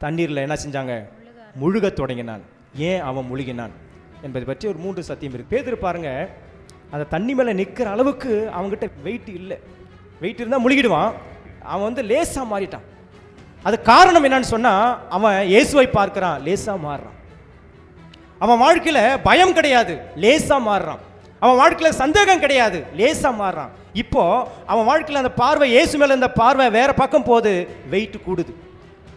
தண்ணீரில் என்ன செஞ்சாங்க? முழுக தொடங்கினான். ஏன் அவன் முழுகினான் என்பதை பற்றி ஒரு 3 சத்தியம் இருக்குது. பேதுரு பாருங்க, அந்த தண்ணி மேலே நிற்கிற அளவுக்கு அவங்ககிட்ட வெயிட் இல்லை. வெயிட் இருந்தால் முழுகிடுவான். அவன் வந்து லேசாக மாறிட்டான். அது காரணம் என்னன்னு சொன்னால், அவன் இயேசுவை பார்க்குறான், லேசாக மாறுறான். அவன் வாழ்க்கையில் பயம் கிடையாது, லேசாக மாறுறான். அவன் வாழ்க்கையில் சந்தேகம் கிடையாது, லேசாக மாறுறான். இப்போ அவன் வாழ்க்கையில் அந்த பார்வை, இயேசு மேலே இந்த பார்வை வேற பக்கம் போது வெயிட் கூடுது.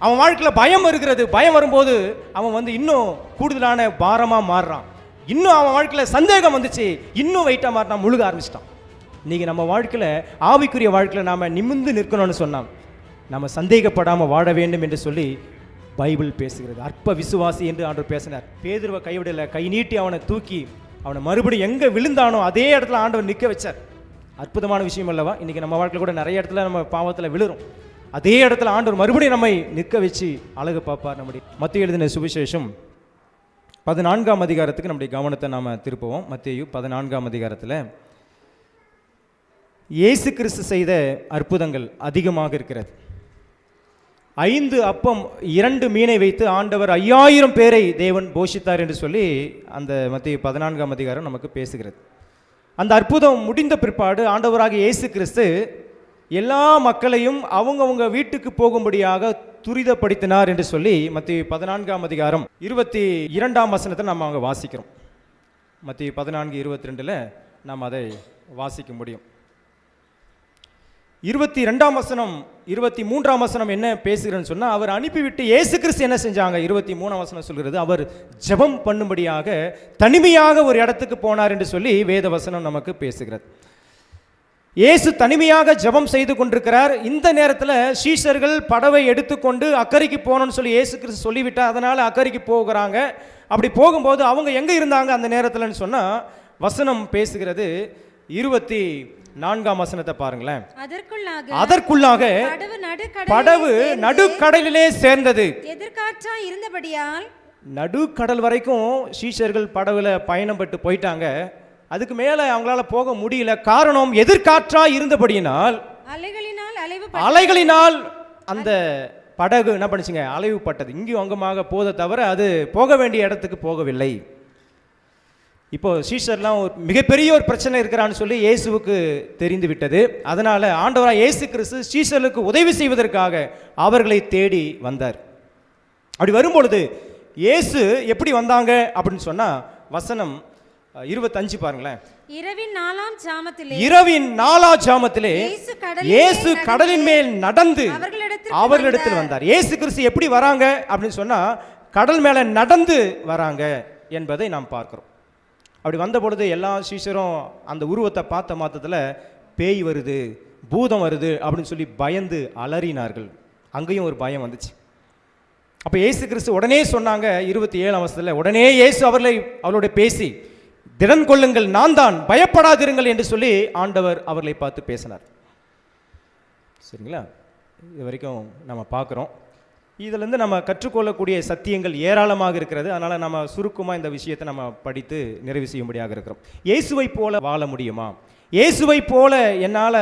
அவன் வாழ்க்கையில் பயம் இருக்கிறது, பயம் வரும்போது அவன் வந்து இன்னும் கூடுதலான பாரமாக மாறுறான். இன்னும் அவன் வாழ்க்கையில் சந்தேகம் வந்துச்சு, இன்னும் வெயிட்டாக மாறினான், முழுக ஆரம்பிச்சிட்டான். இன்றைக்கி நம்ம வாழ்க்கையில், ஆவிக்குரிய வாழ்க்கையில் நாம் நிமிர்ந்து நிற்கணும்னு சொன்னான், நம்ம சந்தேகப்படாமல் வாழ வேண்டும் என்று சொல்லி பைபிள் பேசுகிறது. அற்ப விசுவாசி என்று ஆண்டவர் பேசினார். பேதுருவை கைவிடலை, கை நீட்டி அவனை தூக்கி அவனை மறுபடியும் எங்கே விழுந்தானோ அதே இடத்துல ஆண்டவர் நிற்க வச்சார். அற்புதமான விஷயம் அல்லவா? இன்றைக்கி நம்ம வாழ்க்கையில் கூட நிறைய இடத்துல நம்ம பாவத்தில் விழுறோம். அதே இடத்துல ஆண்டவர் மறுபடியும் நம்மை நிற்க வச்சு அழகு பார்ப்பார். நம்முடைய மத்தேயு எழுதின சுவிசேஷம் 14ஆம் அதிகாரத்துக்கு நம்முடைய கவனத்தை நாம் திருப்புவோம். மத்தேயு 14ஆம் அதிகாரத்தில் இயேசு கிறிஸ்து செய்த அற்புதங்கள் அதிகமாக இருக்கிறது. 5 அப்பம் 2 மீனை வைத்து ஆண்டவர் 5000 பேரை தேவன் போஷித்தார் என்று சொல்லி அந்த மத்தேயு 14ஆம் அதிகாரம் நமக்கு பேசுகிறது. அந்த அற்புதம் முடிந்த பிற்பாடு ஆண்டவராகிய இயேசு கிறிஸ்து எல்லா மக்களையும் அவங்கவுங்க வீட்டுக்கு போகும்படியாக துரிதப்படுத்தினார் என்று சொல்லி மத்தேயு 14ஆம் அதிகாரம் 22ஆம் வசனத்தை நம்ம அங்கே வாசிக்கிறோம். மத்தேயு 14:22 நாம் அதை வாசிக்க முடியும். 22ஆம் வசனம் 23ஆம் வசனம் என்ன பேசுகிறேன்னு சொன்னால், அவர் அனுப்பிவிட்டு இயேசு கிறிஸ்து என்ன செஞ்சாங்க? 23ஆம் வசனம் சொல்கிறது, அவர் ஜெபம் பண்ணும்படியாக தனிமையாக ஒரு இடத்துக்கு போனார் என்று சொல்லி வேத வசனம் நமக்கு பேசுகிறது. இயேசு தனிமையாக ஜெபம் செய்து கொண்டிருக்கிறார். இந்த நேரத்தில் சீஷர்கள் படவை எடுத்துக்கொண்டு அக்கறைக்கு போகணும்னு சொல்லி இயேசு கிறிஸ்து சொல்லிவிட்டார். அதனால் அக்கறைக்கு போகிறாங்க. அப்படி போகும்போது அவங்க எங்கே இருந்தாங்க அந்த நேரத்தில்னு சொன்னால், வசனம் பேசுகிறது 24ஆம் வசனத்தை பாருங்களேன். அதற்குள்ளாக படவு நடுக்கடலிலே சேர்ந்தது. எதிர்காற்றாய் இருந்தபடியால் நடுக்கடல் வரைக்கும் சீஷர்கள் படவுல பயணம் பட்டு போயிட்டாங்க. அதுக்கு மேலே அவங்களால போக முடியல. காரணம், எதிர்காற்றாய் இருந்தபடியினால் அலைகளினால் அந்த படகு என்ன பண்ணுச்சுங்க? அலைவுப்பட்டது. இங்கேயும் அங்கமாக போத தவிர அது போக வேண்டிய இடத்துக்கு போகவில்லை. இப்போ சீஷர்லாம் ஒரு மிகப்பெரிய ஒரு பிரச்சனை இருக்கிறான்னு சொல்லி இயேசுவுக்கு தெரிந்து விட்டது. அதனால ஆண்டவராக இயேசு கிறிஸ்து சீஷர்களுக்கு உதவி செய்வதற்காக அவர்களை தேடி வந்தார். அப்படி வரும்பொழுது இயேசு எப்படி வந்தாங்க அப்படின்னு சொன்னா, வசனம் 25 பாருங்களேன். இரவின் 4ஆம் ஜாமத்திலே இயேசு கடலின் மேல் நடந்து அவர்களிடத்தில் வந்தார். இயேசு கிறிஸ்து எப்படி வராங்க அப்படின்னு சொன்னா, கடல் மேல நடந்து வராங்க என்பதை நாம் பார்க்கிறோம். அப்படி வந்த பொழுது எல்லா சீஷரும் அந்த உருவத்தை பார்த்த மாத்தத்தில் பேய் வருது, பூதம் வருது அப்படின்னு சொல்லி பயந்து அலறினார்கள். அங்கேயும் ஒரு பயம் வந்துச்சு. அப்போ இயேசு கிறிஸ்து உடனே சொன்னாங்க 27ஆம் வசனத்தில், உடனே இயேசு அவர்களோட பேசி, திடன் கொள்ளுங்கள், நான் தான், பயப்படாதிருங்கள் என்று சொல்லி ஆண்டவர் அவர்களை பார்த்து பேசினார். சரிங்களா? இது வரைக்கும் நம்ம பார்க்குறோம். இதிலேருந்து நம்ம கற்றுக்கொள்ளக்கூடிய சத்தியங்கள் ஏராளமாக இருக்கிறது. அதனால் நம்ம சுருக்கமாக இந்த விஷயத்தை நம்ம படித்து நிறைவு செய்யும்படியாக இருக்கிறோம். இயேசுவை போல வாழ முடியுமா? இயேசுவை போல என்னால்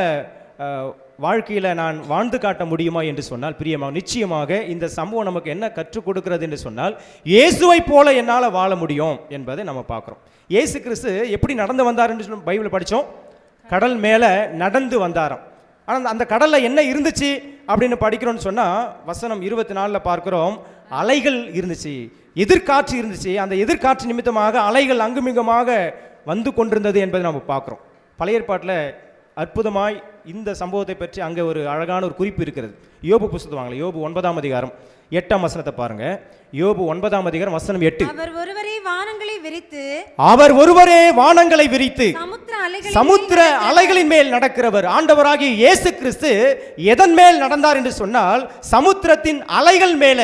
வாழ்க்கையில் நான் வாழ்ந்து காட்ட முடியுமா என்று சொன்னால், பிரியமாக நிச்சயமாக இந்த சம்பவம் நமக்கு என்ன கற்றுக் கொடுக்கிறது என்று சொன்னால், இயேசுவை போல என்னால் வாழ முடியும் என்பதை நம்ம பார்க்குறோம். இயேசு கிறிஸ்து எப்படி நடந்து வந்தார் என்று சொல்லி பைபிளில் படித்தோம். கடல் மேலே நடந்து வந்தாராம். ஆனால் அந்த கடலில் என்ன இருந்துச்சு அப்படின்னு படிக்கிறோன்னு சொன்னால், வசனம் 24 பார்க்குறோம், அலைகள் இருந்துச்சு, எதிர்காற்று இருந்துச்சு. அந்த எதிர்காற்று நிமித்தமாக அலைகள் அங்குமிங்குமாக வந்து கொண்டிருந்தது என்பதை நம்ம பார்க்குறோம். பழைய ஏற்பாட்டில் அற்புதமாய் இந்த சம்பவத்தை பற்றி அங்கே ஒரு அழகான ஒரு குறிப்பு இருக்கிறது. யோபு புத்தகத்தை வாங்கல, யோபு 9ஆம் அதிகாரம் 8ஆம் வசனத்தை பாருங்க. யோபு 9ஆம் அதிகாரம் வசனம் 8. அவர் ஒருவரே வானங்களை விரித்து சமுத்திர அலைகளின் மேல் நடக்கிறவர். ஆண்டவராகிய இயேசு கிறிஸ்து எதன் மேல் நடந்தார் என்று சொன்னால், சமுத்திரத்தின் அலைகள் மேல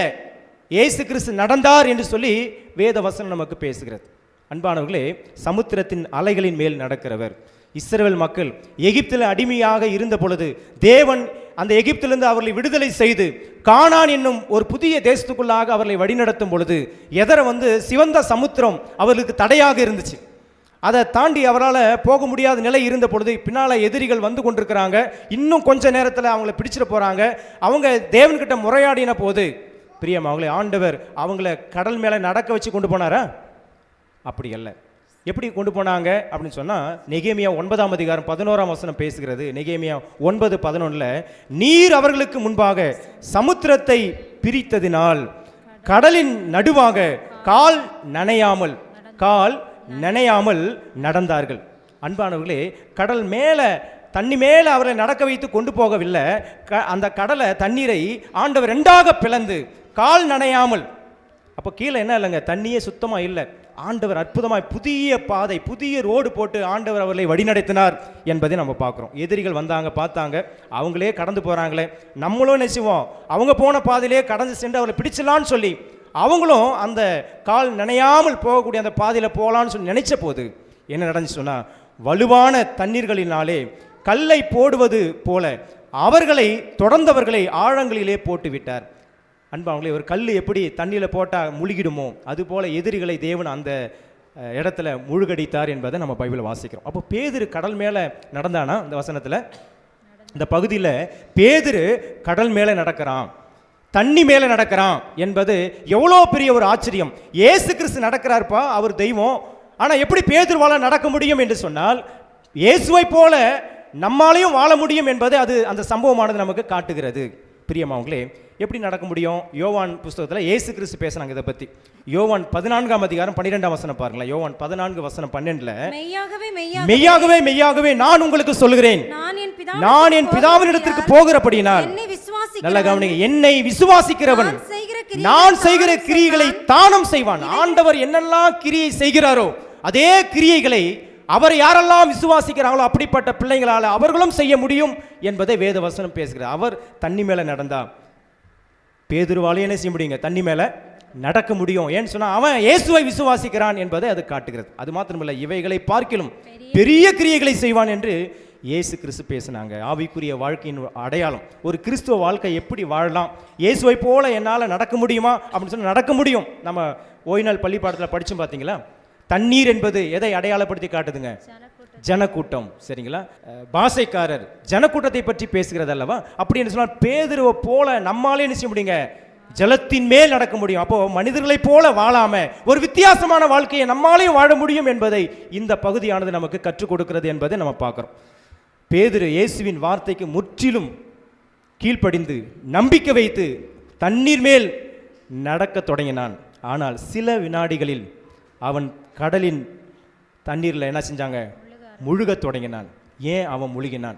இயேசு கிறிஸ்து நடந்தார் என்று சொல்லி வேத வசனம் நமக்கு பேசுகிறது. அன்பானவர்களே, சமுத்திரத்தின் அலைகளின் மேல் நடக்கிறவர். இஸ்ரவேல் மக்கள் எகிப்தில் அடிமையாக இருந்த பொழுது தேவன் அந்த எகிப்திலிருந்து அவர்களை விடுதலை செய்து கானான் என்னும் ஒரு புதிய தேசத்துக்குள்ளாக அவர்களை வழிநடத்தும் பொழுது சிவந்த சமுத்திரம் அவர்களுக்கு தடையாக இருந்துச்சு. அதை தாண்டி அவரால் போக முடியாத நிலை இருந்த பொழுது பின்னால் எதிரிகள் வந்து கொண்டிருக்கிறாங்க. இன்னும் கொஞ்ச நேரத்தில் அவங்கள பிடிச்சிட போகிறாங்க. அவங்க தேவன்கிட்ட முறையாடின போது பிரியமானவர்களே, ஆண்டவர் அவங்கள கடல் மேலே நடக்க வச்சு கொண்டு போனாரா? அப்படி அல்ல. எப்படி கொண்டு போனாங்க அப்படின்னு சொன்னால், நெகேமியா 9ஆம் அதிகாரம் 11ஆம் வசனம் பேசுகிறது. நெகேமியா 9:11, நீர் அவர்களுக்கு முன்பாக சமுத்திரத்தை பிரித்ததினால் கடலின் நடுவாக கால் நனையாமல் நடந்தார்கள். அன்பானவர்களே, கடல் மேலே தண்ணி மேலே அவர்களை நடக்க வைத்து கொண்டு போகவில்லை. அந்த கடலை தண்ணீரை ஆண்டவர் ரெண்டாக பிளந்து கால் நனையாமல், அப்போ கீழே என்ன இல்லைங்க, தண்ணியே சுத்தமாக இல்லை. ஆண்டவர் அற்புதமாய் புதிய பாதை, புதிய ரோடு போட்டு ஆண்டவர் அவர்களை வழிநடத்தினார் என்பதை நம்ம பார்க்குறோம். எதிரிகள் வந்தாங்க, பார்த்தாங்க, அவங்களே கடந்து போகிறாங்களே, நம்மளும் நினைச்சுவோம் அவங்க போன பாதையிலே கடந்து சென்று அவளை பிடிச்சலான்னு சொல்லி அவங்களும் அந்த கால் நனையாமல் போகக்கூடிய அந்த பாதையில் போகலான்னு சொல்லி நினைச்ச போது என்ன நடந்துச்சு சொன்னால், வலுவான தண்ணீர்களினாலே கல்லை போடுவது போல அவர்களை தொடர்ந்தவர்களை ஆழங்களிலே போட்டு விட்டார். அன்பாங்களே, ஒரு கல் எப்படி தண்ணியில் போட்டால் முழுகிடுமோ அதுபோல் எதிரிகளை தேவன் அந்த இடத்துல முழுகடித்தார் என்பதை நம்ம பைபிளை வாசிக்கிறோம். அப்போ பேதுரு கடல் மேலே நடந்தானா? இந்த வசனத்தில், இந்த பகுதியில் பேதுரு கடல் மேலே நடக்கிறான், தண்ணி மேலே நடக்கிறான் என்பது எவ்வளோ பெரிய ஒரு ஆச்சரியம். இயேசு கிறிஸ்து நடக்கிறார்ப்பா, அவர் தெய்வம். ஆனால் எப்படி பேதுருவால நடக்க முடியும் என்று சொன்னால், இயேசுவை போல நம்மாலையும் வாழ முடியும் என்பது அது அந்த சம்பவமானது நமக்கு காட்டுகிறது. பிரியமானவர்களே, எப்படி நடக்க முடியும்? யோவான் புஸ்தகத்தில் இயேசு கிறிஸ்து பேசுனாங்க இதை பற்றி. யோவான் 14ஆம் அதிகாரம் 12ஆம் வசனம் பாருங்களேன். யோவான் 14:12, மெய்யாகவே மெய்யாகவே நான் உங்களுக்கு சொல்கிறேன், நான் என் பிதாவினிடத்திற்கு போகிறபடியினால், நல்ல கவனிங்க, என்னை விசுவாசிக்கிறவன் நான் செய்கிற கிரியைகளை தானும் செய்வான். ஆண்டவர் என்னெல்லாம் கிரியை செய்கிறாரோ அதே கிரியைகளை அவர் யாரெல்லாம் விசுவாசிக்கிறாங்களோ அப்படிப்பட்ட பிள்ளைகளால் அவர்களும் செய்ய முடியும் என்பதை வேத வசனம் பேசுகிறார். அவர் தண்ணி மேலே நடந்தா, பேதுருவாலே என்ன செய்ய முடியுங்க? தண்ணி மேலே நடக்க முடியும். ஏன்னு சொன்னால் அவன் இயேசுவை விசுவாசிக்கிறான் என்பதை அது காட்டுகிறது. அது மாத்திரமில்லை, இவைகளை பார்க்கிலும் பெரிய கிரியைகளை செய்வான் என்று இயேசு கிறிஸ்து பேசினாங்க. ஆவிக்குரிய வாழ்க்கையின் அடையாளம், ஒரு கிறிஸ்துவ வாழ்க்கை எப்படி வாழலாம், இயேசுவை போல என்னால் நடக்க முடியுமா அப்படின்னு சொன்னால் நடக்க முடியும். நம்ம ஓய்நாள் பள்ளிப்பாடத்தில் படிச்சும் பார்த்தீங்களா, தண்ணீர் என்பது எதை அடையாளப்படுத்தி காட்டுதுங்க? ஜனக்கூட்டம். சரிங்களா? பாஷைக்காரர் ஜனக்கூட்டத்தை பற்றி பேசுகிறது அல்லவா? அப்படி என்று சொன்னால் பேதுருவை போல நம்மாலே என்ன செய்ய முடியுங்க? ஜலத்தின் மேல் நடக்க முடியும். அப்போ மனிதர்களைப் போல வாழாம ஒரு வித்தியாசமான வாழ்க்கையை நம்மாலேயும் வாழ முடியும் என்பதை இந்த பகுதியானது நமக்கு கற்றுக் கொடுக்கிறது என்பதை நம்ம பார்க்குறோம். பேதுரு இயேசுவின் வார்த்தைக்கு முற்றிலும் கீழ்ப்படிந்து நம்பிக்கை வைத்து தண்ணீர் மேல் நடக்க தொடங்கினான். ஆனால் சில வினாடிகளில் அவன் கடலின் தண்ணீரில் என்ன செஞ்சாங்க? முழுக தொடங்கினான். ஏன் அவன் முழுகினான்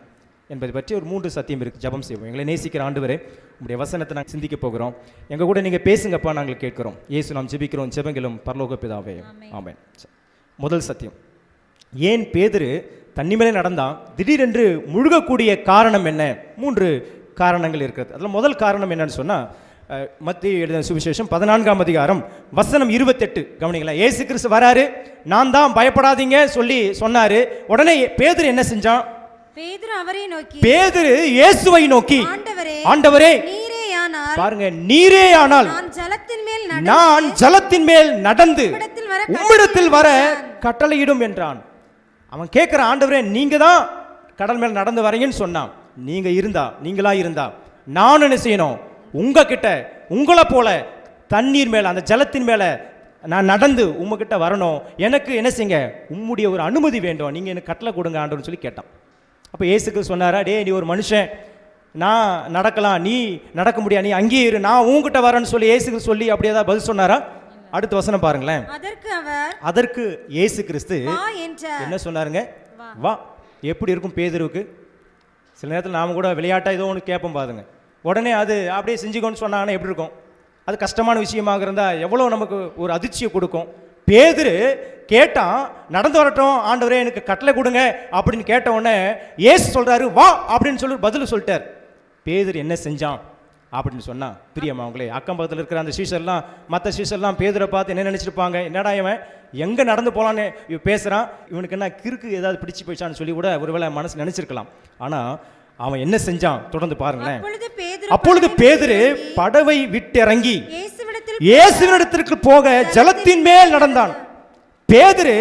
என்பதை பற்றி ஒரு 3 சத்தியம் இருக்குது. ஜபம் செய்வோம். எங்களை நேசிக்கிற ஆண்டவரே, உங்களுடைய வசனத்தை நாங்கள் சிந்திக்க போகிறோம். எங்கள் கூட நீங்கள் பேசுங்கப்பா, நாங்கள் கேட்கிறோம். இயேசு நாம் ஜெபிக்கிறோம், ஜெபங்களும் பரலோக பிதாவே, ஆமென். முதல் சத்தியம், ஏன் பேதுரு தண்ணி மேலே நடந்தான்? திடீரென்று முழுகக்கூடிய காரணம் என்ன? 3 காரணங்கள் இருக்கிறது. அதில் முதல் காரணம் என்னன்னு சொன்னால், மத்திய எழுதின சுவிசேஷம் 14ஆம் அதிகாரம் வசனம் 28 கவனிங்களேன். இயேசு கிறிஸ்து வராரு, நான் தான், பயப்படாதீங்க சொல்லி சொன்னாரு. உடனே பேதுரு என்ன செஞ்சான்? பேதுரு இயேசுவை நோக்கி, ஆண்டவரே, பாருங்க, நீரேயானால் நான் ஜலத்தின் மேல் நடந்து உம்மிடத்தில் வர கட்டளையிடும் என்றான். அவன் கேட்கிற, ஆண்டவரே, நீங்க தான் கடல் மேல் நடந்து வரீங்கன்னு சொன்னான். நீங்களா இருந்தா நான் என்ன செய்யணும்? உங்ககிட்ட, உங்களை போல தண்ணீர் மேல, அந்த ஜலத்தின் மேல நான் நடந்து உங்ககிட்ட வரணும். எனக்கு என்ன செய்யுங்க? உம்முடைய ஒரு அனுமதி வேண்டும். நீங்க எனக்கு கட்டளை கொடுங்க ஆண்டவர்னு சொல்லி கேட்டான். அப்போ இயேசுக்கு சொன்னாரா, டே, நீ ஒரு மனுஷன், நான் நடக்கலாம், நீ நடக்க முடியாது, நீ அங்கேயே இரு, நான் உங்ககிட்ட வரேன்னு சொல்லி இயேசுக்கு சொல்லி அப்படியே தான் பதில் சொன்னாரா? அடுத்த வசனம் பாருங்களேன். அதற்கு இயேசு கிறிஸ்து என்ன சொன்னாருங்க? வா. எப்படி இருக்கும் பேதுருவுக்கு? சில நேரத்தில் நாம கூட விளையாட்டா ஏதோ ஒன்று கேட்போம் பாருங்க, உடனே அது அப்படியே செஞ்சுக்கோன்னு சொன்னாங்கன்னா எப்படி இருக்கும்? அது கஷ்டமான விஷயமாக இருந்தால் எவ்வளோ நமக்கு ஒரு அதிர்ச்சியை கொடுக்கும். பேதுரு கேட்டான், நடந்து வரட்டும் ஆண்டவரே, எனக்கு கட்டளை கொடுங்க அப்படின்னு கேட்ட உடனே இயேசு சொல்றாரு, வா அப்படின்னு சொல்லி பதில் சொல்லிட்டார். பேதுரு என்ன செஞ்சான் அப்படின்னு சொன்னா, பிரியமானவர்களே, அக்கம் பக்கத்தில் இருக்கிற அந்த சீஷர்லாம், மற்ற சீஷர்லாம் பேதுரை பார்த்து என்ன நினைச்சிருப்பாங்க? என்னடா இவன் எங்கே நடந்து போகலான்னு பேசுகிறான், இவனுக்கு என்ன கிறுக்கு ஏதாவது பிடிச்சி போயிச்சான்னு சொல்லி கூட ஒருவேளை மனசு நினைச்சிருக்கலாம். ஆனால் அவன் என்ன செஞ்சான்? தொடர்ந்து பாருங்களேன். அப்பொழுது பேதுரு படவை விட்டிறங்கி இயேசுவினிடத்திற்கு போக ஜலத்தின் மேல் நடந்தான். பேதுரு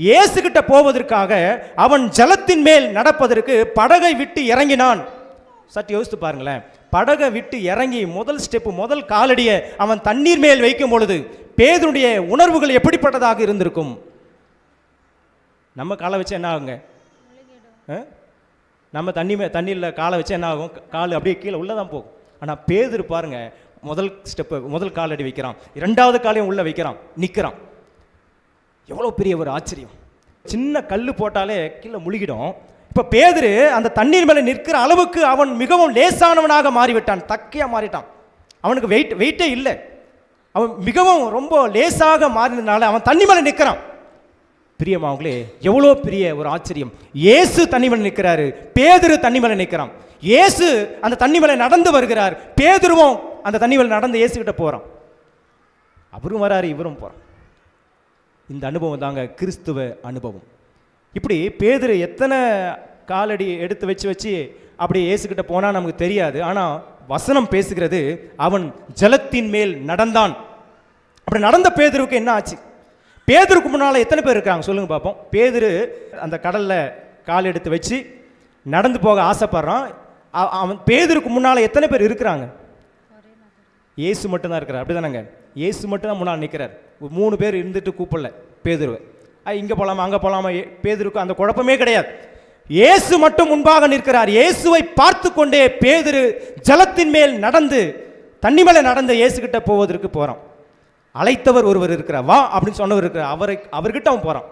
இயேசு கிட்ட போவதற்காக அவன் ஜலத்தின் மேல் நடப்பதற்கு படகை விட்டு இறங்கினான். சற்று யோசித்து பாருங்களேன். படகை விட்டு இறங்கி முதல் ஸ்டெப்பு, முதல் காலடியை அவன் தண்ணீர் மேல் வைக்கும் பொழுது பேதுருடைய உணர்வுகள் எப்படிப்பட்டதாக இருந்திருக்கும்? நம்ம காலை வச்சு என்ன ஆகுங்க? நம்ம தண்ணியில் காலை வச்சு என்ன ஆகும்? கால் அப்படியே கீழே உள்ளே தான் போகும். ஆனால் பேதுரு பாருங்க, முதல் ஸ்டெப்பு, முதல் காலடி வைக்கிறான், இரண்டாவது காலையும் உள்ளே வைக்கிறான், நிற்கிறான். எவ்வளோ பெரிய ஒரு ஆச்சரியம்! சின்ன கல் போட்டாலே கீழே முழுகிடும். இப்போ பேதுரு அந்த தண்ணீர் மேலே நிற்கிற அளவுக்கு அவன் மிகவும் லேசானவனாக மாறிவிட்டான், தக்கையாக மாறிட்டான். அவனுக்கு வெயிட்டே இல்லை. அவன் மிகவும் ரொம்ப லேசாக மாறினதுனால அவன் தண்ணி மேலே நிற்கிறான். பிரியமாவங்களே, எவ்வளோ பெரிய ஒரு ஆச்சரியம்! இயேசு தண்ணி மேலே நிற்கிறாரு, பேதுரு தண்ணி மேலே நிற்கிறான். இயேசு அந்த தண்ணி மேலே நடந்து வருகிறார், பேதுருவும் அந்த தண்ணி மேலே நடந்து இயேசு கிட்ட போகிறான். அவரும் வராரு, இவரும் போகிறான். இந்த அனுபவம் தாங்க கிறிஸ்துவ அனுபவம். இப்படி பேதுரு எத்தனை காலடி எடுத்து வச்சு அப்படி இயேசுக்கிட்ட போனால் நமக்கு தெரியாது. ஆனால் வசனம் பேசுகிறது, அவன் ஜலத்தின் மேல் நடந்தான். அப்படி நடந்த பேதுருக்கு என்ன ஆச்சு? பேதுருக்கு முன்னால் எத்தனை பேர் இருக்காங்க சொல்லுங்க பார்ப்போம். பேதுரு அந்த கடலில் கால் எடுத்து வச்சு நடந்து போக ஆசைப்படுறான். அவன் பேதுருக்கு முன்னால் எத்தனை பேர் இருக்கிறாங்க? இயேசு மட்டும்தான் இருக்கிறார். அப்படி தானேங்க? இயேசு மட்டும்தான் முன்னால் நிற்கிறார். 3 பேர் இருந்துட்டு கூப்பிடல பேதுருவை. இங்கே போகலாமா அங்கே போகலாமா, பேதுருக்கு அந்த குழப்பமே கிடையாது. இயேசு மட்டும் முன்பாக நிற்கிறார். இயேசுவை பார்த்து கொண்டே பேதுரு ஜலத்தின் மேல் நடந்து, தண்ணி மேலே நடந்து இயேசுகிட்ட போவதற்கு போகிறான். அழைத்தவர் ஒருவர் இருக்கிறார், வா அப்படின்னு சொன்னவர் இருக்கிறார், அவர்கிட்ட அவன் போகிறான்.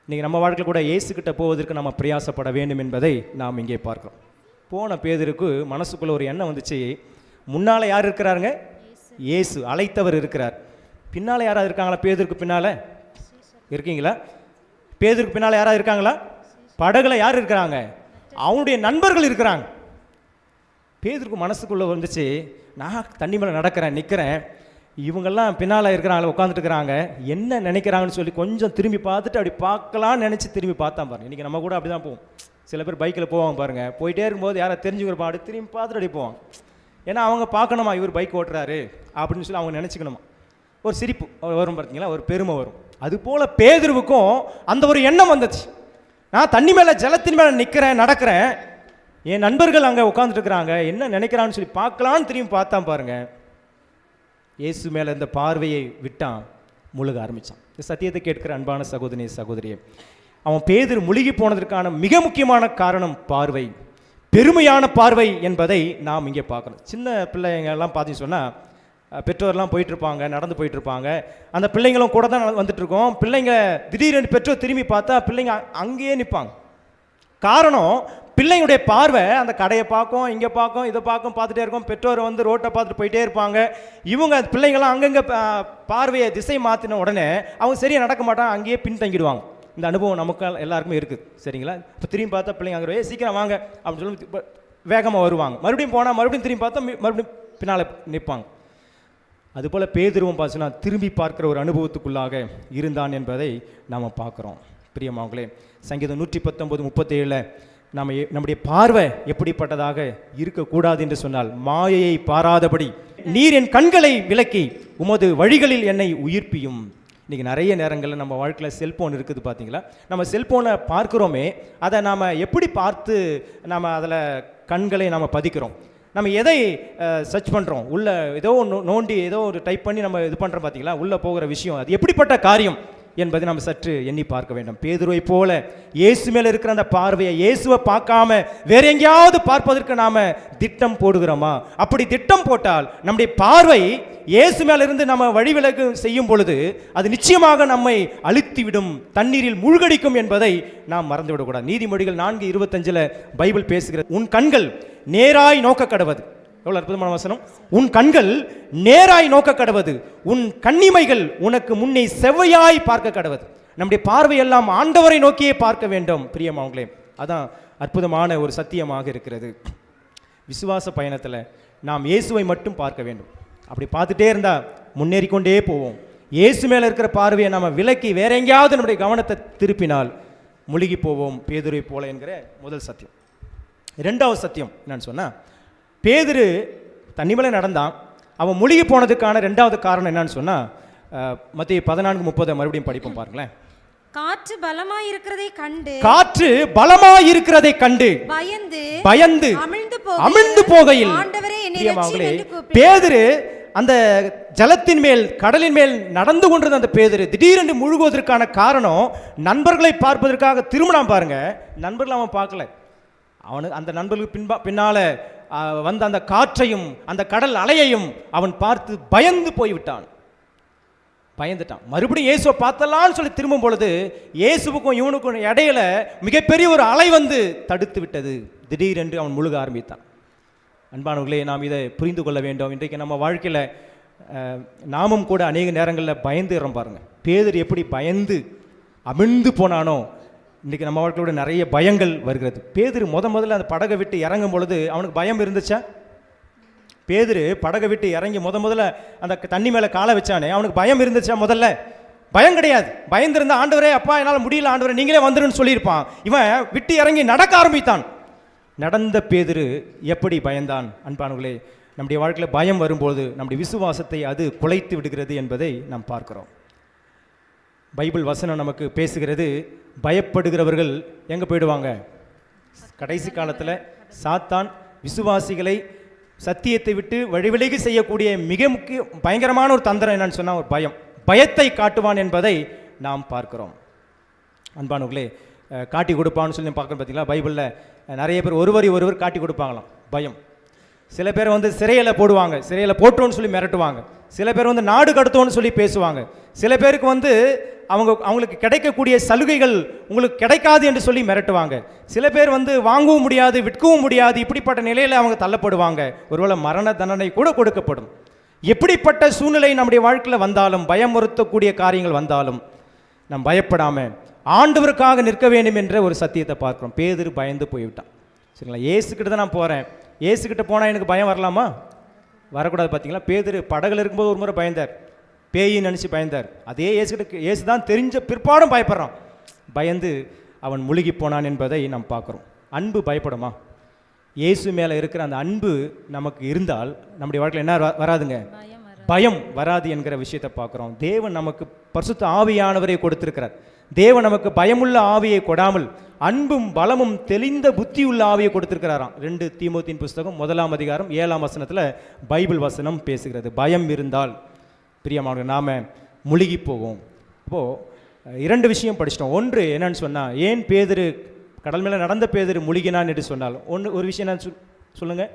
இன்றைக்கி நம்ம வாழ்க்கையில் கூட இயேசுகிட்ட போவதற்கு நம்ம பிரயாசப்பட வேண்டும் என்பதை நாம் இங்கே பார்க்கிறோம். போன பேதுருக்கு மனசுக்குள்ள ஒரு எண்ணம் வந்துச்சு, முன்னால் யார் இருக்கிறாருங்க? இயேசு, அழைத்தவர் இருக்கிறார். பின்னால் யாராவது இருக்காங்களா? பேதுருக்கு பின்னால் இருக்கீங்களா? பேதுருக்கு பின்னால் யாராவது இருக்காங்களா? படகுல யார் இருக்கிறாங்க? அவனுடைய நண்பர்கள் இருக்கிறாங்க. பேதுருக்கு மனசுக்குள்ளே வந்துச்சு, நான் தண்ணி மேலே நடக்கிறேன், நிற்கிறேன், இவங்கெல்லாம் பின்னால் இருக்கிறாங்களே, உட்காந்துட்டு இருக்கிறாங்க, என்ன நினைக்கிறாங்கன்னு சொல்லி கொஞ்சம் திரும்பி பார்த்துட்டு அப்படி பார்க்கலான்னு நினச்சி திரும்பி பார்த்தா பாருங்க. இன்றைக்கி நம்ம கூட அப்படி தான் போவோம். சில பேர் பைக்கில் போவாங்க பாருங்கள், போயிட்டே இருக்கும்போது யாரை தெரிஞ்சுக்கிறப்பா அப்படி திரும்பி பார்த்துட்டு அப்படி போவாங்க. ஏன்னா அவங்க பார்க்கணுமா, இவர் பைக் ஓட்டுறாரு அப்படின்னு சொல்லி அவங்க நினச்சிக்கணுமா. ஒரு சிரிப்பு வரும் பார்த்தீங்களா, ஒரு பெருமை வரும். அதுபோல் பேதுருவுக்கும் அந்த ஒரு எண்ணம் வந்துச்சு, நான் தண்ணி மேலே ஜலத்தின் மேலே நிற்கிறேன், நடக்கிறேன், என் நண்பர்கள் அங்கே உட்காந்துட்டு இருக்கிறாங்க, என்ன நினைக்கிறான்னு சொல்லி பார்க்கலான்னு திரும்பி பார்த்தான் பாருங்க. இயேசு மேலே இந்த பார்வையை விட்டான், முழுக ஆரம்பித்தான். இந்த சத்தியத்தை கேட்கிற அன்பான சகோதரி சகோதரியே, அவன் பேதுரு முழுகி போனதற்கான மிக முக்கியமான காரணம் பார்வை, பெருமையான பார்வை என்பதை நாம் இங்கே பார்க்கணும். சின்ன பிள்ளைங்க எல்லாம் பார்த்தீங்கன்னு சொன்னால் பெற்றோர்லாம் போயிட்டுருப்பாங்க, நடந்து போயிட்டுருப்பாங்க, அந்த பிள்ளைங்களும் கூட தான் வந்துட்டுருக்கோம். பிள்ளைங்க திடீரென்று பெற்றோர் திரும்பி பார்த்தா பிள்ளைங்க அங்கேயே நிற்பாங்க. காரணம், பிள்ளைங்களுடைய பார்வை அந்த கடையை பார்க்கும், இங்கே பார்க்கும், இதை பார்க்கும், பார்த்துட்டே இருக்கும். பெற்றோர் வந்து ரோட்டை பார்த்துட்டு போயிட்டே இருப்பாங்க. இவங்க பிள்ளைங்களாம் அங்கங்கே பார்வையை திசை மாற்றின உடனே அவங்க சரியாக நடக்க மாட்டாங்க, அங்கேயே பின்தங்கிடுவாங்க. இந்த அனுபவம் நமக்கு எல்லாருக்குமே இருக்குது, சரிங்களா? இப்போ திரும்பி பார்த்தா பிள்ளைங்க அங்கே சீக்கிரம் வாங்க அப்படின்னு சொல்லி வேகமாக வருவாங்க. மறுபடியும் போனால் மறுபடியும் திரும்பி பார்த்தா மறுபடியும் பின்னால் நிற்பாங்க. அதுபோல் பேதுருவும் பார்த்துன்னா திரும்பி பார்க்குற ஒரு அனுபவத்துக்குள்ளாக இருந்தான் என்பதை நாம் பார்க்குறோம். பிரியமானவர்களே, சங்கீதம் 119:37 நம்முடைய பார்வை எப்படிப்பட்டதாக இருக்கக்கூடாது என்று சொன்னால், மாயையை பாராதபடி நீர் என் கண்களை விலக்கி உமது வழிகளில் என்னை உயிர்ப்பியும். இன்றைக்கி நிறைய நேரங்களில் நம்ம வாழ்க்கையில் செல்ஃபோன் இருக்குது பார்த்தீங்களா? நம்ம செல்ஃபோனை பார்க்குறோமே, அதை நாம் எப்படி பார்த்து நாம் அதில் கண்களை நாம் பதிக்கிறோம்? நம்ம எதை சர்ச் பண்ணுறோம்? உள்ளே ஏதோ நோண்டி ஏதோ ஒரு டைப் பண்ணி நம்ம இது பண்ணுறோம் பார்த்தீங்களா? உள்ளே போகிற விஷயம் அது எப்படிப்பட்ட காரியம் என்பதை நம்ம சற்று எண்ணி பார்க்க வேண்டும். பேதுருவை போல இயேசு மேலே இருக்கிற அந்த பார்வையை, இயேசுவை பார்க்காம வேற எங்கேயாவது பார்ப்பதற்கு நாம் திட்டம் போடுகிறோமா? அப்படி திட்டம் போட்டால் நம்முடைய பார்வை இயேசு மேலிருந்து நம்ம வழிவிலகு செய்யும் பொழுது அது நிச்சயமாக நம்மை அழுத்திவிடும், தண்ணீரில் மூழ்கடிக்கும் என்பதை நாம் மறந்துவிடக்கூடாது. நீதிமொழிகள் 4:25 பைபிள் பேசுகிறது, உன் கண்கள் நேராய் நோக்க கடவது. எவ்வளோ அற்புதமான வசனம்! உன் கண்கள் நேராய் நோக்க கடவது, உன் கண்ணிமைகள் உனக்கு முன்னே செவ்வையாய் பார்க்க கடவது. நம்முடைய பார்வையெல்லாம் ஆண்டவரை நோக்கியே பார்க்க வேண்டும். பிரியமானவர்களே, அதான் அற்புதமான ஒரு சத்தியமாக இருக்கிறது. விசுவாச பயணத்தில் நாம் இயேசுவை மட்டும் பார்க்க வேண்டும். அப்படி பார்த்துட்டே இருந்தால் முன்னேறிக்கொண்டே போவோம். இயேசு மேலே இருக்கிற பார்வையை நம்ம விலக்கி வேற எங்கேயாவது நம்முடைய கவனத்தை திருப்பினால் முழுகி போவோம், பேதுரை போல என்கிற முதல் சத்தியம். இரண்டாவது சத்தியம் என்னன்னு சொன்னால், பேதுரு தண்ணி மேலே நடந்தான், அவன் முழுகி போனதுக்கான ரெண்டாவது காரணம் என்னன்னு சொன்னால், மத்திய 14:30 மறுபடியும் படிப்போம் பாருங்களேன். காற்று பலமாயிருக்கிறதை கண்டு பயந்து அமிழ்ந்து போகையில் ஆண்டவரே என்னை ரட்சியும் என்று கூப்பிட்டான். பேதுரு அந்த ஜலத்தின் மேல் கடலின் மேல் நடந்து கொண்டிருந்த அந்த பேதுரு திடீரென்று முழுகுவதற்கான காரணம் நண்பர்களை பார்ப்பதற்காக திரும்பினான் பாருங்க. நண்பர்கள் அவன் பார்க்கல. அவனுக்கு அந்த நண்பர்களுக்கு பின்னால வந்த அந்த காற்றையும் அந்த கடல் அலையையும் அவன் பார்த்து பயந்துட்டான். மறுபடியும் இயேசுவை பார்த்தலான்னு சொல்லி திரும்பும் பொழுது இயேசுவுக்கும் இவனுக்கும் இடையில மிகப்பெரிய ஒரு அலை வந்து தடுத்து விட்டது. திடீரென்று அவன் முழுக ஆரம்பித்தான். அன்பானவர்களே, நாம் இதை புரிந்து கொள்ள வேண்டும். இன்றைக்கு நம்ம வாழ்க்கையில் நாமும் கூட அநேக நேரங்களில் பயந்துறோம் பாருங்க. பேதுரு எப்படி பயந்து அமிழ்ந்து போனானோ, இன்றைக்கி நம்ம வாழ்க்கையோட நிறைய பயங்கள் வருகிறது. பேதுரு முதல்ல அந்த படகை விட்டு இறங்கும் பொழுது அவனுக்கு பயம் இருந்துச்சா? பேதுரு படகை விட்டு இறங்கி முதல்ல அந்த தண்ணி மேலே காலை வச்சானே, அவனுக்கு பயம் இருந்துச்சா? முதல்ல பயம் கிடையாது. பயந்திருந்த ஆண்டவரே அப்பா என்னால் முடியல ஆண்டவரே நீங்களே வந்துருன்னு சொல்லியிருப்பான். இவன் விட்டு இறங்கி நடக்க ஆரம்பித்தான். நடந்த பேதுரு எப்படி பயந்தான்? அன்பானவர்களே, நம்முடைய வாழ்க்கையில் பயம் வரும்போது நம்முடைய விசுவாசத்தை அது குலைத்து விடுகிறது என்பதை நாம் பார்க்கிறோம். பைபிள் வசனம் நமக்கு பேசுகிறது, பயப்படுகிறவர்கள் எங்கே போயிடுவாங்க? கடைசி காலத்தில் சாத்தான் விசுவாசிகளை சத்தியத்தை விட்டு வழிவிலகி செய்யக்கூடிய மிக பயங்கரமான ஒரு தந்திரம் என்னன்னு சொன்னால் ஒரு பயத்தை காட்டுவான் என்பதை நாம் பார்க்கிறோம். அன்பானவர்களே, காட்டி கொடுப்பான்னு சொல்லி பார்க்கணும். பார்த்தீங்களா, பைபிளில் நிறைய பேர் ஒருவர் காட்டி கொடுப்பாங்களாம் பயம். சில பேர் வந்து சிறையில் போடுவாங்க, சிறையில் போட்டோன்னு சொல்லி மிரட்டுவாங்க. சில பேர் வந்து நாடு கடத்தோன்னு சொல்லி பேசுவாங்க. சில பேருக்கு வந்து அவங்களுக்கு கிடைக்கக்கூடிய சலுகைகள் உங்களுக்கு கிடைக்காது என்று சொல்லி மிரட்டுவாங்க. சில பேர் வந்து வாங்கவும் முடியாது விற்கவும் முடியாது, இப்படிப்பட்ட நிலையில் அவங்க தள்ளப்படுவாங்க. ஒருவேளை மரண தண்டனை கூட கொடுக்கப்படும். எப்படிப்பட்ட சூழ்நிலை நம்முடைய வாழ்க்கையில் வந்தாலும், பயமுறுத்தக்கூடிய காரியங்கள் வந்தாலும் நாம் பயப்படாமல் ஆண்டவருக்காக நிற்க வேண்டும் என்ற ஒரு சத்தியத்தை பார்க்கிறோம். பேதுரு பயந்து போய்விட்டான். சரிங்களா, ஏசுக்கிட்ட தான் நான் போகிறேன், ஏசுக்கிட்ட போனால் எனக்கு பயம் வரலாமா? வரக்கூடாது. பார்த்தீங்களா, பேதுரு படகுல இருக்கும்போது ஒரு முறை பயந்தார், பேயின்னு நினச்சி பயந்தார். அதே ஏசு தான் தெரிஞ்ச பிற்பாடும் பயப்படுறான். பயந்து அவன் முழுகி போனான் என்பதை நாம் பார்க்குறோம். அன்பு பயப்படுமா? இயேசு மேலே இருக்கிற அந்த அன்பு நமக்கு இருந்தால் நம்முடைய வாழ்க்கையில் என்ன வராதுங்க? பயம் வராது என்கிற விஷயத்தை பார்க்குறோம். தேவன் நமக்கு பரிசுத்த ஆவியானவரை கொடுத்திருக்கிறார். தேவன் நமக்கு பயமுள்ள ஆவியை கொடாமல் அன்பும் பலமும் தெளிந்த புத்தியுள்ள ஆவியை கொடுத்திருக்கிறாராம். 2 தீமோத்தேயின் புஸ்தகம் 1 அதிகாரம் 7 வசனத்தில் பைபிள் வசனம் பேசுகிறது. பயம் இருந்தால் பிரியமானவர்களே நாம முழுகி போவோம். இப்போது 2 விஷயம் படிச்சிட்டோம். ஒன்று என்னன்னு சொன்னால், ஏன் பேதுரு கடல் மேலே நடந்த பேதுரு முழுகினான் என்று சொன்னால், ஒரு விஷயம் என்ன சொல்லுங்க,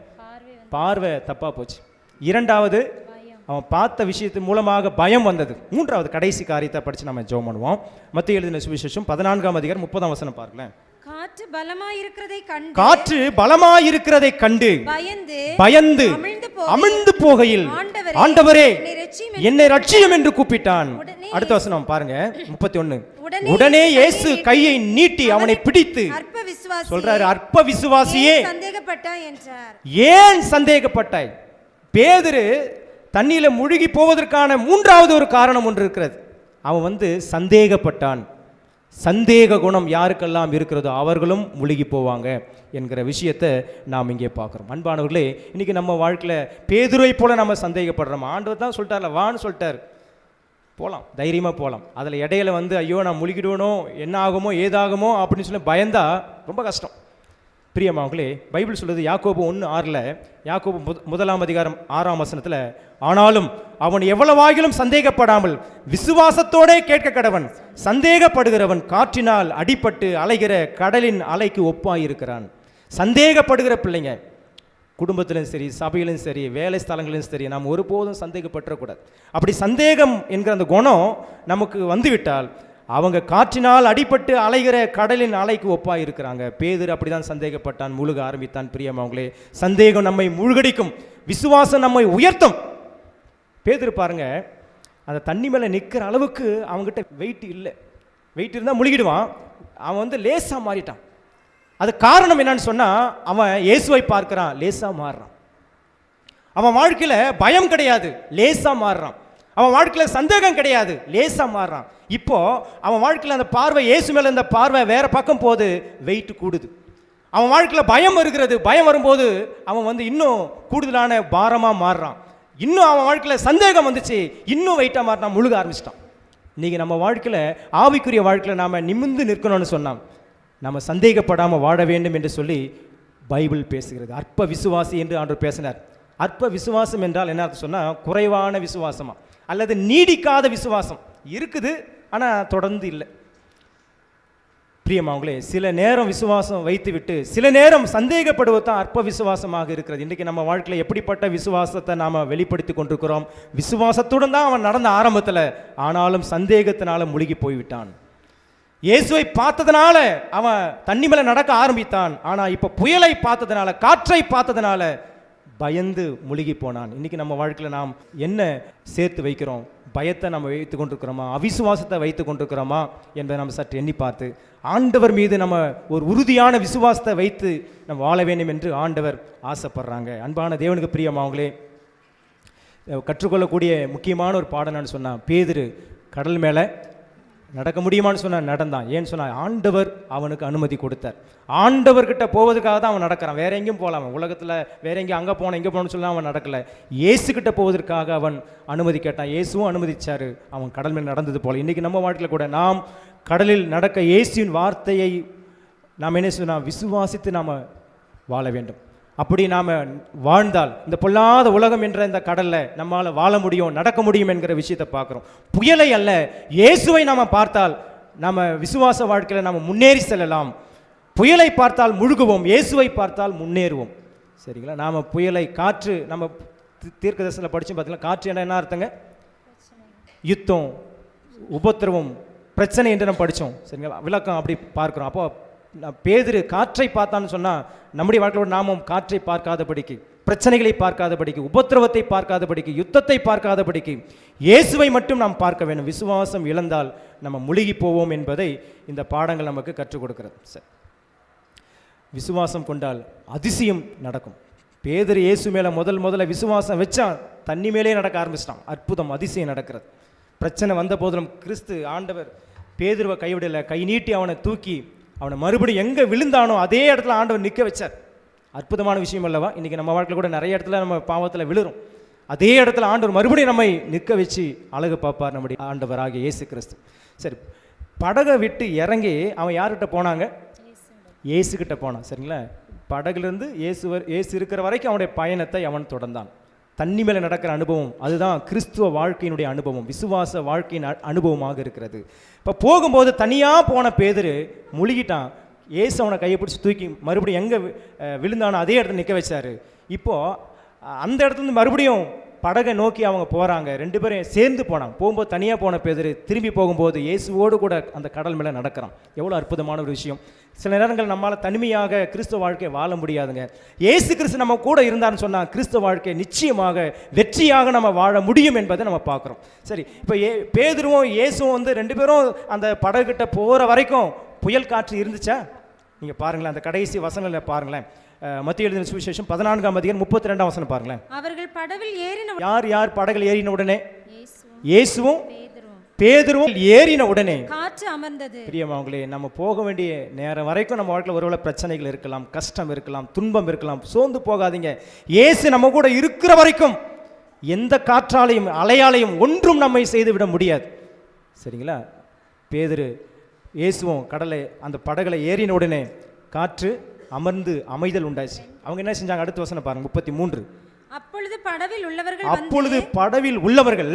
பார்வை தப்பாக போச்சு. 2வது அவன் பார்த்த விஷயத்தின் மூலமாக பயம் வந்தது. 3வது கடைசி காரியத்தை படித்து நம்ம ஜெபம் பண்ணுவோம். மத்தேயு எழுதின சுவிசேஷம் 14 அதிகாரம் 30 வசனம் பார்க்கலாம். காற்று பலமாயிருக்கிறதை கண்டு பயந்து அமிழ்ந்து போகையில் ஆண்டவரே என்னை ரட்சியும் என்று கூப்பிட்டான். அடுத்த வசனம் பாருங்க 31. உடனே இயேசு கையை நீட்டி அவனை பிடித்து சொல்றாரு, அற்ப விசுவாசியே ஏன் சந்தேகப்பட்டாய்? பேதுரு தண்ணியில முழுகி போவதற்கான 3வது ஒரு காரணம் ஒன்று இருக்கிறது. அவன் வந்து சந்தேகப்பட்டான். சந்தேக குணம் யாருக்கெல்லாம் இருக்கிறதோ அவர்களும் முழுகி போவாங்க என்கிற விஷயத்தை நாம் இங்கே பார்க்குறோம். அன்பானவர்களே, இன்னைக்கு நம்ம வாழ்க்கையில் பேதுருவை போல நம்ம சந்தேகப்படுறோம். ஆண்டவர் தான் சொல்லிட்டார்ல, வான்னு சொல்லிட்டார், போகலாம், தைரியமாக போகலாம். அதில் இடையில வந்து ஐயோ நான் முழுகிடுவனோ, என்ன ஆகுமோ ஏதாகுமோ அப்படின்னு சொல்லி பயந்தா ரொம்ப கஷ்டம். பிரியமானவர்களே, பைபிள் சொல்லுது யாக்கோபு 1:6, யாக்கோபு 1 அதிகாரம் 6 வசனத்தில், ஆனாலும் அவன் எவ்வளவாகிலும் சந்தேகப்படாமல் விசுவாசத்தோடே கேட்க கடவன். சந்தேகப்படுகிறவன் காற்றினால் அடிபட்டு அலைகிற கடலின் அலைக்கு ஒப்பாயிருக்கிறான். சந்தேகப்படுகிற பிள்ளைங்க குடும்பத்திலும் சரி, சபையிலும் சரி, வேலை ஸ்தலங்களிலும் சரி, நாம் ஒருபோதும் சந்தேகப்பட்டுறக்கூடாது. அப்படி சந்தேகம் என்கிற அந்த குணம் நமக்கு வந்துவிட்டால் அவங்க காற்றினால் அடிபட்டு அலைகிற கடலின் அலைக்கு ஒப்பாக இருக்கிறாங்க. பேதுரு அப்படிதான் சந்தேகப்பட்டான், முழுக ஆரம்பித்தான். பிரியமானவர்களே, சந்தேகம் நம்மை முழுகடிக்கும், விசுவாசம் நம்மை உயர்த்தும். பேதுரு பாருங்க, அந்த தண்ணி மேலே நிற்கிற அளவுக்கு அவங்ககிட்ட வெயிட் இல்லை. வெயிட் இருந்தால் முழுகிடுவான். அவன் வந்து லேசாக மாறிட்டான். அது காரணம் என்னன்னு சொன்னால், அவன் இயேசுவை பார்க்கிறான், லேசாக மாறுறான். அவன் வாழ்க்கையில் பயம் கிடையாது, லேசாக மாறுறான். அவன் வாழ்க்கையில் சந்தேகம் கிடையாது, லேசாக மாறுறான். இப்போ அவன் வாழ்க்கையில் அந்த பார்வை, இயேசு மேலே இந்த பார்வை வேற பக்கம் போது வெயிட் கூடுது. அவன் வாழ்க்கையில் பயம் வருகிறது. பயம் வரும்போது அவன் வந்து இன்னும் கூடுதலான பாரமாக மாறுறான். இன்னும் அவன் வாழ்க்கையில் சந்தேகம் வந்துச்சு, இன்னும் வெயிட்டாக மாறினான், முழுக ஆரம்பிச்சிட்டான். இன்றைக்கி நம்ம வாழ்க்கையில் ஆவிக்குரிய வாழ்க்கையில் நாம் நிமிர்ந்து நிற்கணும்னு சொன்னோம், நம்ம சந்தேகப்படாமல் வாழ வேண்டும் என்று சொல்லி பைபிள் பேசுகிறது. அற்ப விசுவாசி என்று ஆண்டவர் பேசினார். அற்ப விசுவாசம் என்றால் என்ன அர்த்தம் சொன்னால், குறைவான விசுவாசமா அல்லது நீடிக்காத விசுவாசம் இருக்குது, ஆனால் தொடர்ந்து இல்லை. பிரியமானவர்களே, சில நேரம் விசுவாசம் வைத்துவிட்டு சில நேரம் சந்தேகப்படுவது தான் அற்ப விசுவாசமாக இருக்கிறது. இன்றைக்கி நம்ம வாழ்க்கையில் எப்படிப்பட்ட விசுவாசத்தை நாம் வெளிப்படுத்தி கொண்டிருக்கிறோம்? விசுவாசத்துடன் தான் அவன் நடந்த ஆரம்பத்தில், ஆனாலும் சந்தேகத்தினால முழுகி போய்விட்டான். இயேசுவை பார்த்ததுனால அவன் தண்ணி மேலே நடக்க ஆரம்பித்தான், ஆனால் இப்போ புயலை பார்த்ததுனால, காற்றை பார்த்ததுனால பயந்து முழுகி போனான். இன்றைக்கி நம்ம வாழ்க்கையில் நாம் என்ன சேர்த்து வைக்கிறோம்? பயத்தை நம்ம வைத்து கொண்டிருக்கிறோமா, அவிசுவாசத்தை வைத்து கொண்டிருக்கிறோமா என்பதை நம்ம சற்று எண்ணி பார்த்து ஆண்டவர் மீது நம்ம ஒரு உறுதியான விசுவாசத்தை வைத்து நம்ம வாழ வேண்டும் என்று ஆண்டவர் ஆசைப்படுறாங்க. அன்பான தேவனுக்கு பிரியமானவர்களே, கற்றுக்கொள்ளக்கூடிய முக்கியமான ஒரு பாடம் சொன்னால், பேதுரு கடல் மேலே நடக்க முடியுமான்னு சொன்னால் நடந்தான். ஏன்னு சொன்னால் ஆண்டவர் அவனுக்கு அனுமதி கொடுத்தார். ஆண்டவர்கிட்ட போவதுக்காக தான் அவன் நடக்கிறான். வேற எங்கேயும் போகலாம், அவன் உலகத்தில் வேற எங்கேயும் அங்கே போனேன் இங்கே போகணும்னு சொல்லி அவன் நடக்கலை. இயேசுக்கிட்ட போவதற்காக அவன் அனுமதி கேட்டான். இயேசுவும் அனுமதிச்சார். அவன் கடல் மேல் நடந்தது போல் இன்றைக்கி நம்ம வாழ்க்கையில் கூட நாம் கடலில் நடக்க இயேசுவின் வார்த்தையை நாம் என்ன சொன்னால் விசுவாசித்து நாம் வாழ வேண்டும். அப்படி நாம் வாழ்ந்தால் இந்த பொல்லாத உலகம் என்ற இந்த கடலில் நம்மால் வாழ முடியும், நடக்க முடியும் என்கிற விஷயத்தை பார்க்குறோம். புயலை அல்ல, இயேசுவை நாம் பார்த்தால் நம்ம விசுவாச வாழ்க்கையில் நாம் முன்னேறி செல்லலாம். புயலை பார்த்தால் முழுகுவோம், இயேசுவை பார்த்தால் முன்னேறுவோம். சரிங்களா? நாம் புயலை, காற்று, நம்ம தீர்க்க தரிசனத்தில் படித்து பார்த்தீங்கன்னா காற்று என்ன அர்த்தங்க? யுத்தம், உபத்திரவம், பிரச்சனை என்று நம்ம படித்தோம். சரிங்களா? விளக்கம் அப்படி பார்க்குறோம். அப்போ பேதுரு காற்றை பார்த்தான்னு சொன்னால் நம்முடைய வாழ்க்கையோட நாமும் காற்றை பார்க்காதபடிக்கு, பிரச்சனைகளை பார்க்காதபடிக்கு, உபத்திரவத்தை பார்க்காதபடிக்கு, யுத்தத்தை பார்க்காதபடிக்கு இயேசுவை மட்டும் நாம் பார்க்க வேண்டும். விசுவாசம் இழந்தால் நம்ம முழுகி போவோம் என்பதை இந்த பாடங்கள் நமக்கு கற்றுக் கொடுக்கிறது. சரி, விசுவாசம் கொண்டால் அதிசயம் நடக்கும். பேதுரு இயேசு மேலே முதல்ல விசுவாசம் வச்சா தண்ணி மேலே நடக்க ஆரம்பிச்சிட்டான். அற்புதம், அதிசயம் நடக்கிறது. பிரச்சனை வந்த போதிலும் கிறிஸ்து ஆண்டவர் பேதுருவை கைவிடலை. கை நீட்டி அவனை தூக்கி அவனை மறுபடியும் எங்கே விழுந்தானோ அதே இடத்துல ஆண்டவர் நிற்க வச்சார். அற்புதமான விஷயம் அல்லவா? இன்றைக்கி நம்ம வாழ்க்கையில் கூட நிறைய இடத்துல நம்ம பாவத்தில் விழுறோம். அதே இடத்துல ஆண்டவர் மறுபடியும் நம்மை நிற்க வச்சு அழகு பார்ப்பார் நம்முடைய ஆண்டவர் ஆகிய இயேசு கிறிஸ்து. சரி, படகை விட்டு இறங்கி அவன் யார்கிட்ட போனாங்க? இயேசுக்கிட்ட போனான். சரிங்களா? படகுலேருந்து இயேசு இருக்கிற வரைக்கும் அவனுடைய பயணத்தை அவன் தொடர்ந்தான். தண்ணி மேலே நடக்கிற அனுபவம் அதுதான் கிறிஸ்துவ வாழ்க்கையினுடைய அனுபவம், விசுவாச வாழ்க்கையின் அனுபவமாக இருக்கிறது. இப்போ போகும்போது தனியாக போன பேதுரு முழுகிட்டான். இயேசு அவனை கையை பிடிச்சி தூக்கி மறுபடியும் எங்கே விழுந்தானோ அதே இடத்துல நிற்க வச்சார். இப்போது அந்த இடத்துலேருந்து மறுபடியும் படகை நோக்கி அவங்க போகிறாங்க. ரெண்டு பேரும் சேர்ந்து போனாங்க. போகும்போது தனியாக போன பேதுரு திரும்பி போகும்போது இயேசுவோடு கூட அந்த கடல் மேலே நடக்கிறான். எவ்வளோ அற்புதமான ஒரு விஷயம்! சில நேரங்கள் நம்மளால் தனிமையாக கிறிஸ்துவ வாழ்க்கையை வாழ முடியாதுங்க. இயேசு கிறிஸ்து நம்ம கூட இருந்தான்னு சொன்னால் கிறிஸ்துவ வாழ்க்கையை நிச்சயமாக வெற்றியாக நம்ம வாழ முடியும் என்பதை நம்ம பார்க்குறோம். சரி, இப்போ பேதுருவும் இயேசுவும் ரெண்டு பேரும் அந்த படகுகிட்ட போகிற வரைக்கும் புயல் காற்று இருந்துச்சா? நீங்கள் பாருங்களேன், அந்த கடைசி வசனங்களை பாருங்களேன். மத்திய எழுதின சுவிசேஷம் 14ஆம் அதிகாரம் 32ஆம் வசனம் பாருங்களேன். அவர்கள் படவில் ஏறின யார் படகில் ஏறின உடனே? இயேசுவும் பேதுருவும் ஏறின உடனே காற்று அமர்ந்தது. பிரியமானவர்களே, நம்ம போக வேண்டிய நேரம் வரைக்கும் நம்ம வாழ்க்கையில் ஒருவேளை பிரச்சனைகள் இருக்கலாம், கஷ்டம் இருக்கலாம், துன்பம் இருக்கலாம். சோர்ந்து போகாதீங்க. இயேசு நம்ம கூட இருக்கிற வரைக்கும் எந்த காற்றாலையும் அலையாலையும் ஒன்றும் நம்மை செய்துவிட முடியாது. சரிங்களா? பேதுரு இயேசுவும் கடலை அந்த படகுல ஏறின உடனே காற்று அமர்ந்து அமைதல் உண்டாச்சு. அவங்க என்ன செஞ்சாங்க? அடுத்த வசனம் பாருங்க, 33. அப்பொழுது படவில் உள்ளவர்கள்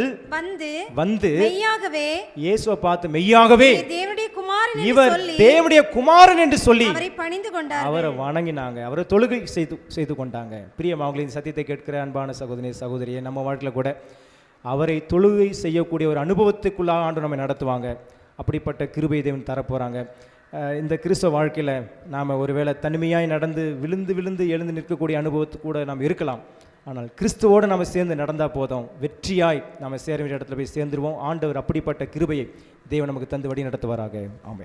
வந்து மெய்யாகவே இயேசுவை பார்த்து மெய்யாகவே இவர் தேவனுடைய குமாரன் என்று சொல்லி அவரை வணங்கினாங்க, அவரை தொழுகை செய்து கொண்டாங்க. பிரியமானவர்களே, இந்த சத்தியத்தை கேட்கிற அன்பான சகோதரியே, நம்ம வாழ்க்கையில் கூட அவரை தொழுகை செய்யக்கூடிய ஒரு அனுபவத்துக்குள்ளாக ஆண்டு நம்ம நடத்துவாங்க. அப்படிப்பட்ட கிருபை தேவன் தரப்போகிறாங்க. இந்த கிறிஸ்தவ வாழ்க்கையில் நாம் ஒருவேளை தனிமையாய் நடந்து விழுந்து எழுந்து நிற்கக்கூடிய அனுபவத்துக்கு கூட நாம் இருக்கலாம். ஆனால் கிறிஸ்துவோடு நம்ம சேர்ந்து நடந்தால் போதும், வெற்றியாய் நம்ம சேர வேண்டிய இடத்துல போய் சேர்ந்துருவோம். ஆண்டவர் அப்படிப்பட்ட கிருபையை தேவன் நமக்கு தந்து வழி நடத்துவாராக. ஆமென்.